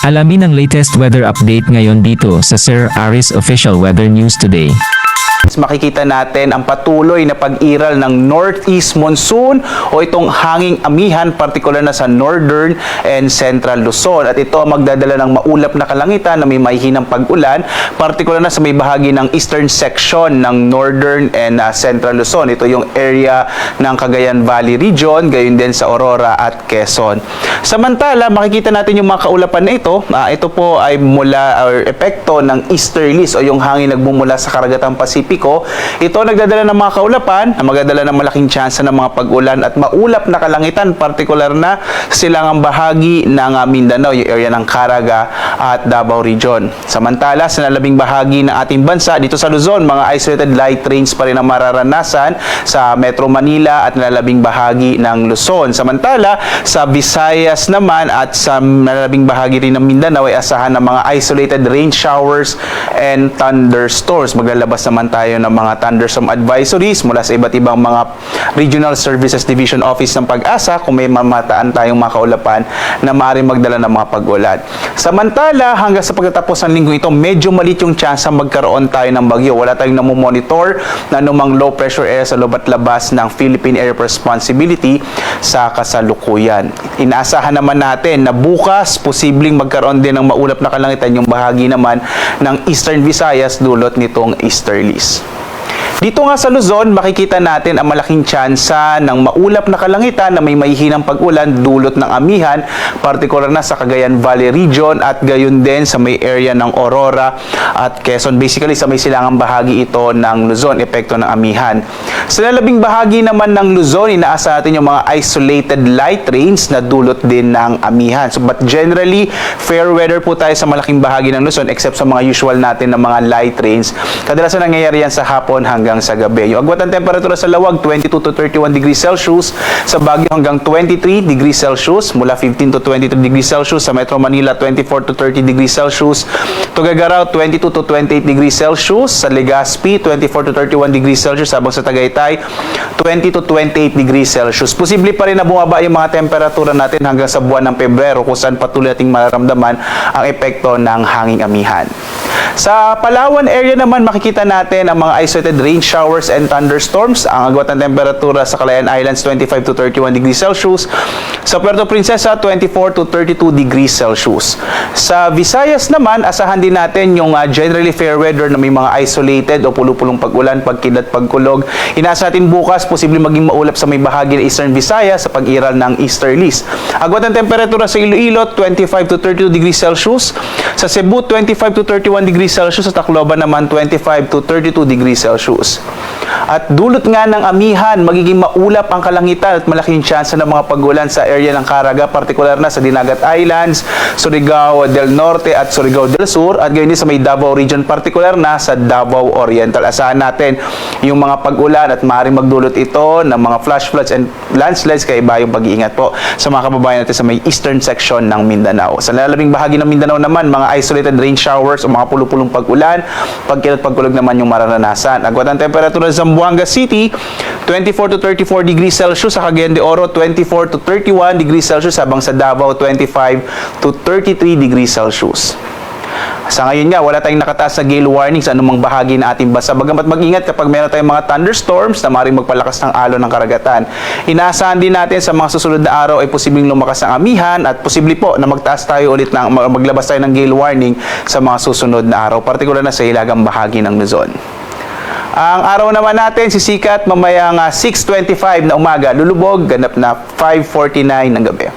Alamin ang latest weather update ngayon dito sa Sir Aris Official Weather News Today. Makikita natin ang patuloy na pag-iral ng northeast monsoon o itong hanging amihan, partikular na sa northern and central Luzon. At ito magdadala ng maulap na kalangitan na may mahihinang pag-ulan, partikular na sa may bahagi ng eastern section ng northern and central Luzon. Ito yung area ng Cagayan Valley region, gayon din sa Aurora at Quezon. Samantala, makikita natin yung mga kaulapan na ito. Ito po ay mula or epekto ng easterlies o yung hangin nagmumula sa Karagatang Pasipiko. Ito nagdadala ng mga kaulapan na magdadala ng malaking tsansa ng mga pag-ulan at maulap na kalangitan, partikular na silangang bahagi ng Mindanao, yung area ng Caraga at Davao region. Samantala, sa nalabing bahagi ng ating bansa, dito sa Luzon, mga isolated light rains pa rin ang mararanasan sa Metro Manila at nalalabing bahagi ng Luzon. Samantala, sa Visayas naman at sa nalalabing bahagi rin ng Mindanao ay asahan ng mga isolated rain showers and thunderstorms. Maglalabas naman tayo ng mga thunderstorm advisories mula sa iba't ibang mga Regional Services Division Office ng Pag-asa kung may mamataan tayong mga kaulapan na maaaring magdala ng mga pag-ulan. Samantala, hanggang sa pagtatapos ng linggo ito, medyo malit yung chance magkaroon tayo ng bagyo. Wala tayong namomonitor na anumang low pressure area sa loob at labas ng Philippine Area of Responsibility sa kasalukuyan. Inaasahan naman natin na bukas, posibleng magkaroon din ng maulap na kalangitan yung bahagi naman ng Eastern Visayas dulot nitong easterlies. Dito nga sa Luzon, makikita natin ang malaking tsansa ng maulap na kalangitan na may mahihinang pag-ulan dulot ng amihan, partikular na sa Cagayan Valley region at gayon din sa may area ng Aurora at Quezon. Basically, sa may silangang bahagi ito ng Luzon, epekto ng amihan. Sa lalabing bahagi naman ng Luzon, inaasa natin yung mga isolated light rains na dulot din ng amihan. So, but generally, fair weather po tayo sa malaking bahagi ng Luzon except sa mga usual natin na mga light rains. Kadalasan nangyayari yan sa hapon hanggang sa gabi. Yung agwat ng temperatura sa Lawag, 22 to 31 degrees Celsius. Sa Baguio hanggang 23 degrees Celsius. Mula 15 to 23 degrees Celsius. Sa Metro Manila, 24 to 30 degrees Celsius. Tuguegarao, 22 to 28 degrees Celsius. Sa Legazpi, 24 to 31 degrees Celsius. Habang sa Tagaytay, 20 to 28 degrees Celsius. Posible pa rin na bumaba yung mga temperatura natin hanggang sa buwan ng Pebrero kung saan patuloy nating mararamdaman ang epekto ng hanging amihan. Sa Palawan area naman, makikita natin ang mga isolated rain showers and thunderstorms. Ang agwat ng temperatura sa Calayan Islands, 25 to 31 degrees Celsius. Sa Puerto Princesa, 24 to 32 degrees Celsius. Sa Visayas naman, asahan din natin yung generally fair weather na may mga isolated o pulupulong pag-ulan, pagkidlat, pagkulog. Inaasa natin bukas, posible maging maulap sa may bahagi ng Eastern Visayas sa pag-iral ng easterlies. Agwat ng temperatura sa Iloilo, 25 to 32 degrees Celsius. Sa Cebu, 25 to 31 degrees Celsius. Sa Tacloban naman, 25 to 32 degrees Celsius. At dulot nga ng amihan, magiging maulap ang kalangitan at malaking tsansa ng mga pag-ulan sa area ng Caraga, partikular na sa Dinagat Islands, Surigao del Norte at Surigao del Sur, at gayon din sa may Davao region, partikular na sa Davao Oriental. Asahan natin yung mga pag-ulan at maaaring magdulot ito ng mga flash floods and landslides, kaya iba yung pag-iingat po sa mga kababayan natin sa may eastern section ng Mindanao. Sa lalabing bahagi ng Mindanao naman, mga isolated rain showers o mga pulupulong pag-ulan, pagkilat pagkulog naman yung mararanasan. Agwat ang temperatura sa Zamboanga City, 24 to 34 degrees Celsius. Sa Cagayan de Oro, 24 to 31 degrees Celsius. Habang sa Davao, 25 to 33 degrees Celsius. Sa ngayon nga, wala tayong nakataas na gale warning sa anumang bahagi ng ating bansa. Bagamat mag-ingat kapag meron tayong mga thunderstorms na maaaring magpalakas ng alon ng karagatan. Inaasahan din natin sa mga susunod na araw ay posibleng lumakas ang amihan at posible po na magtaas tayo ulit ng maglabas tayo ng gale warning sa mga susunod na araw, partikular na sa hilagang bahagi ng Luzon. Ang araw naman natin, sisikat mamayang 6:25 na umaga, lulubog, ganap na 5:49 ng gabi.